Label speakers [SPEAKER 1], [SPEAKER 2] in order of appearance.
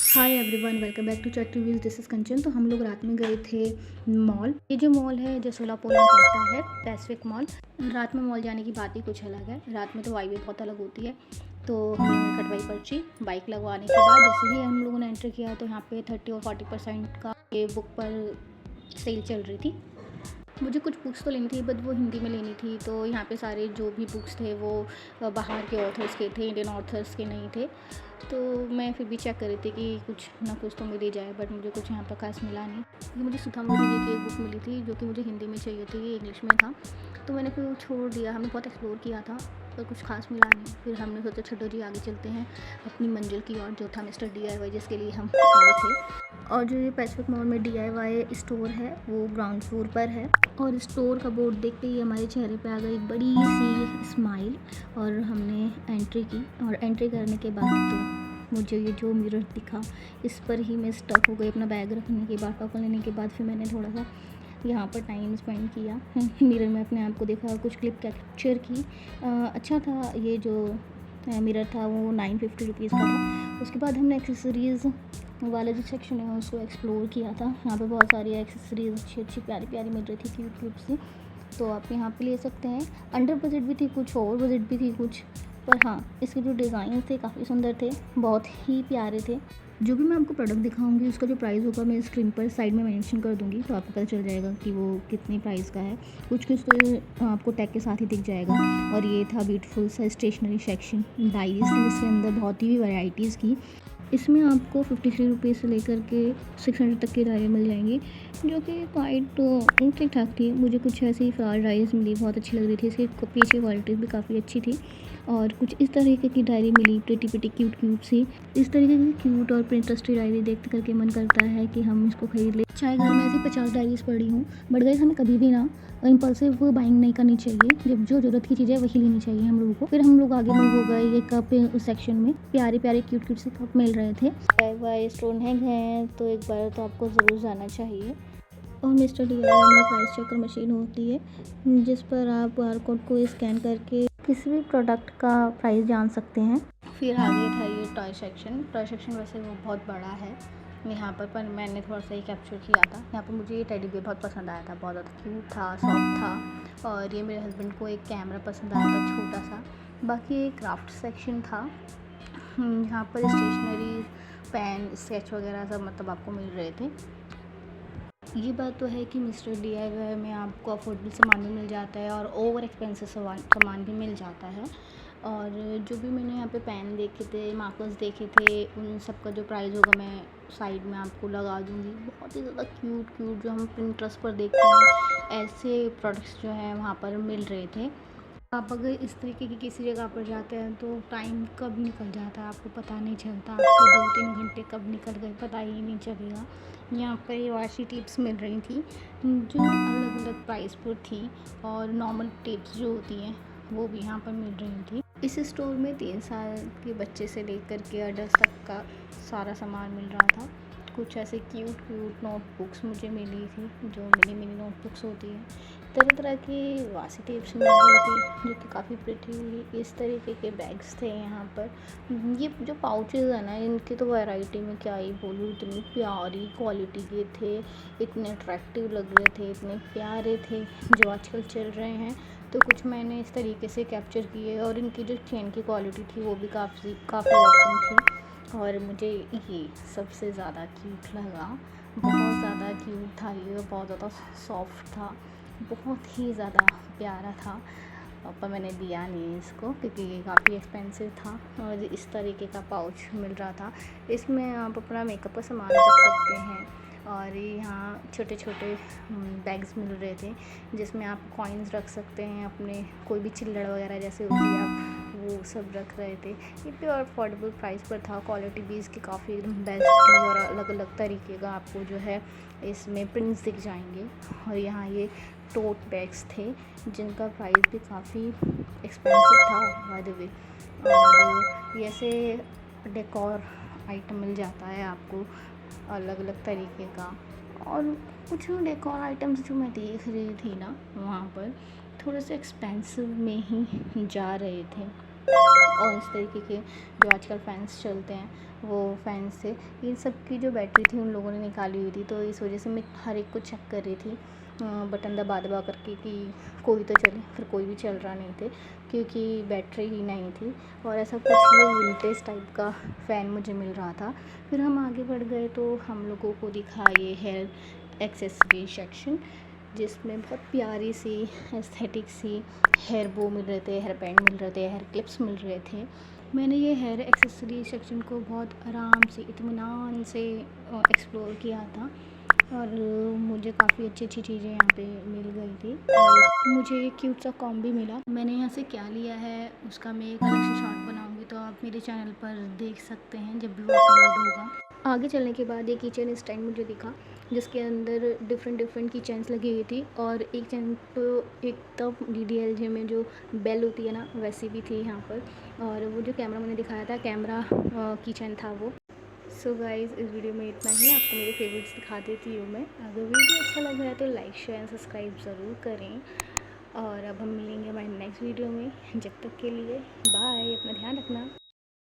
[SPEAKER 1] Hi everyone, welcome back to chat reviews. This is Kanchan. तो हम लोग रात में गए थे मॉल। ये जो मॉल है जो सोलापुर में पड़ता है, पैसिफिक मॉल। रात में मॉल जाने की बात ही कुछ अलग है। रात में तो वाइब भी बहुत अलग होती है। तो हम लोगों ने कटवाई पर्ची। बाइक लगवाने के बाद जैसे ही हम लोगों ने एंटर किया तो यहाँ पे 30 और 40% का ये बुक पर सेल चल रही थी। मुझे कुछ बुक्स तो लेनी थी बट वो हिंदी में लेनी थी। तो यहाँ पे सारे जो भी बुक्स थे वो बाहर के ऑथर्स के थे, इंडियन ऑथर्स के नहीं थे। तो मैं फिर भी चेक कर रही थी कि कुछ ना कुछ तो मिल ही जाए, बट मुझे कुछ यहाँ पर खास मिला नहीं। ये मुझे सुधा मूर्ति की एक बुक मिली थी जो कि मुझे हिंदी में चाहिए थी, इंग्लिश में था। तो मैंने फिर वो छोड़ दिया। हमने बहुत एक्सप्लोर किया था पर कुछ खास मिला नहीं। फिर हमने सोचा छोटो जी आगे चलते हैं अपनी मंजिल की ओर, जो था मिस्टर DIY, जिसके लिए हम आए थे। और जो ये पैसिफिक मॉल में DIY स्टोर है वो ग्राउंड फ्लोर पर है। और स्टोर का बोर्ड देखते ही हमारे चेहरे पे आ गई एक बड़ी सी स्माइल और हमने एंट्री की। और एंट्री करने के बाद तो मुझे ये जो मिरर दिखा, इस पर ही मैं स्टक हो गई। अपना बैग रखने के बाद, टॉकन लेने के बाद फिर मैंने थोड़ा सा यहाँ पर टाइम स्पेंड किया। मिरर में अपने आप को देखा, कुछ क्लिप कैप्चर की। अच्छा था। ये जो मिरर था वो 950 रुपीज़ का था। उसके बाद हमने एक्सेसरीज़ वाला जो सेक्शन है उसको एक्सप्लोर किया था। यहाँ पे बहुत सारी एक्सेसरीज अच्छी अच्छी प्यारी प्यारी मिल रही थी, क्यूट क्यूट सी। तो आप यहाँ पे ले सकते हैं। अंडर बजट भी थी कुछ, ओवर बजट भी थी कुछ। पर हाँ, इसके जो डिज़ाइन थे काफ़ी सुंदर थे, बहुत ही प्यारे थे। जो भी मैं आपको प्रोडक्ट दिखाऊंगी उसका जो प्राइस होगा मैं स्क्रीन पर साइड में मेंशन कर दूंगी, तो आपको पता चल जाएगा कि वो कितनी प्राइस का है। कुछ कुछ तो आपको टैग के साथ ही दिख जाएगा। और ये था ब्यूटीफुल सा स्टेशनरी सेक्शन, डायरीज थी जिसके अंदर बहुत ही वैरायटीज़ की। इसमें आपको 53 रुपीज़ से लेकर के 600 तक की डायरी मिल जाएंगी, जो कि क्वाइट ठीक ठाक थी। मुझे कुछ ऐसी फ्लावर डायरीज मिली, बहुत अच्छी लग रही थी। इसकी पीछे क्वालिटी भी काफ़ी अच्छी थी। और कुछ इस तरीके की डायरी मिली, प्रिटी प्रिटी क्यूट क्यूट सी। इस तरीके की क्यूट और इंटरेस्टिंग डायरी देख करके मन करता है कि हम इसको खरीद लें। चाहे घर में ऐसी 50 डायरीज पड़ी हूँ, बट गाइस हमें कभी भी ना इम्पल्सिव बाइंग नहीं करनी चाहिए। जब जो ज़रूरत की चीज़ है वही लेनी चाहिए हम लोगों को। फिर हम लोग आगे मूव हो गए। ये कप उस सेक्शन में प्यारे प्यारे क्यूट क्यूट से कप मिल रहे थे। DIY स्टोनहेंज हैं तो एक बार तो आपको ज़रूर जाना चाहिए। और मिस्टर DIY में प्राइस चेकर मशीन होती है जिस पर आप QR कोड को स्कैन करके किसी भी प्रोडक्ट का प्राइस जान सकते हैं। फिर आगे था ये टॉय सेक्शन। टॉय सेक्शन वैसे वो बहुत बड़ा है यहाँ पर मैंने थोड़ा सा ही कैप्चर किया था। यहाँ पर मुझे ये टेडी बियर बहुत पसंद आया था, बहुत ज़्यादा क्यूट था, सॉफ्ट था। और ये मेरे हस्बैंड को एक कैमरा पसंद आया था, छोटा सा। बाकी एक क्राफ्ट सेक्शन था। यहाँ पर स्टेशनरी, पेन, स्केच वगैरह सब मतलब आपको मिल रहे थे। ये बात तो है कि मिस्टर DIY में आपको अफोर्डेबल सामान भी मिल जाता है और ओवर एक्सपेंसिव सामान भी मिल जाता है। और जो भी मैंने यहाँ पे पेन देखे थे, मार्कर्स देखे थे, उन सब का जो प्राइस होगा मैं साइड में आपको लगा दूँगी। बहुत ही ज़्यादा क्यूट क्यूट जो हम पिंटरेस्ट पर देखते हैं, ऐसे प्रोडक्ट्स जो हैं वहाँ पर मिल रहे थे। आप अगर इस तरीके की किसी जगह पर जाते हैं तो टाइम कब निकल जाता है आपको पता नहीं चलता। आपको 2-3 घंटे कब निकल गए पता ही नहीं चलेगा। यहाँ पर ये वाशी टिप्स मिल रही थी जो अलग अलग प्राइस पर थी। और नॉर्मल टिप्स जो होती हैं वो भी यहाँ पर मिल रही थी। इस स्टोर में 3 साल के बच्चे से लेकर के अडल्ट तक का सारा सामान मिल रहा था। कुछ ऐसे क्यूट क्यूट नोटबुक्स मुझे मिली थी, जो मिनी नोटबुक्स होती हैं। तरह तरह की वासी टेप्स मिल रही थी जो कि काफ़ी प्रिटी हुई। इस तरीके के बैग्स थे यहाँ पर। ये जो पाउचेज़ है ना, इनकी तो वैरायटी में क्या ही बोलूँ, इतनी प्यारी क्वालिटी के थे, इतने अट्रैक्टिव लग रहे थे, इतने प्यारे थे, जो आजकल चल रहे हैं। तो कुछ मैंने इस तरीके से कैप्चर किए। और इनकी जो चेन की क्वालिटी थी वो भी काफ़ी ऑसम थी। और मुझे ये सबसे ज़्यादा क्यूट लगा, बहुत ज़्यादा क्यूट था ये, बहुत ज़्यादा सॉफ्ट था, बहुत ही ज़्यादा प्यारा था। पर मैंने दिया नहीं इसको क्योंकि ये काफ़ी एक्सपेंसिव था। और इस तरीके का पाउच मिल रहा था। इसमें आप अपना मेकअप का सामान रख सकते हैं। और यहाँ छोटे छोटे बैग्स मिल रहे थे जिसमें आप कॉइन्स रख सकते हैं, अपने कोई भी चिल्लड़ वगैरह जैसे होती है आप वो सब रख रहे थे। ये भी और अफोर्डेबल प्राइस पर था। क्वालिटी भी इसकी काफ़ी बेस्ट थी और अलग अलग तरीके का आपको जो है इसमें प्रिंट्स दिख जाएंगे। और यहाँ ये टोट बैग्स थे जिनका प्राइस भी काफ़ी एक्सपेंसिव था बाय द वे। और ये ऐसे डेकोर आइटम मिल जाता है आपको अलग अलग तरीके का। और कुछ डेकोर आइटम्स जो मैं देख रही थी ना वहाँ पर थोड़े से एक्सपेंसिव में ही जा रहे थे। और इस तरीके के जो आजकल फ़ैन्स चलते हैं वो फ़ैन्स थे। इन सब की जो बैटरी थी उन लोगों ने निकाली हुई थी, तो इस वजह से मैं हर एक को चेक कर रही थी बटन दबा दबा करके कि कोई तो चले, फिर कोई भी चल रहा नहीं थे क्योंकि बैटरी ही नहीं थी। और ऐसा कुछ ये विंटेज टाइप का फ़ैन मुझे मिल रहा था। फिर हम आगे बढ़ गए तो हम लोगों को दिखा ये हेयर एक्सेसरी सेक्शन, जिसमें बहुत प्यारी सी एस्थेटिक सी हेयर बो मिल रहे थे, हेयर बैंड मिल रहे थे, हेयर क्लिप्स मिल रहे थे। मैंने ये हेयर एक्सेसरी सेक्शन को बहुत आराम से इत्मीनान से एक्सप्लोर किया था और मुझे काफ़ी अच्छी चीज़ें यहाँ पे मिल गई थी। और मुझे एक क्यूट सा कॉम्ब भी मिला। मैंने यहाँ से क्या लिया है उसका मैं एक अलग से शॉर्ट बनाऊँगी, तो आप मेरे चैनल पर देख सकते हैं जब भी वो अपलोड होगा। आगे चलने के बाद एक किचन स्टैंड मुझे दिखा जिसके अंदर डिफरेंट की चेन्स लगी हुई थी और एक चेन तो एकदम DDLJ में जो बेल होती है ना वैसी भी थी यहाँ पर। और वो जो कैमरा मैंने दिखाया था कैमरा की चेन था वो। सो गाइज़ इस वीडियो में इतना ही। आपको मेरे फेवरेट्स दिखा देती हूँ मैं। अगर वीडियो अच्छा लगा है तो लाइक शेयर एंड सब्सक्राइब ज़रूर करें। और अब हम मिलेंगे हमारे नेक्स्ट वीडियो में। जब तक के लिए बाय, अपना ध्यान रखना।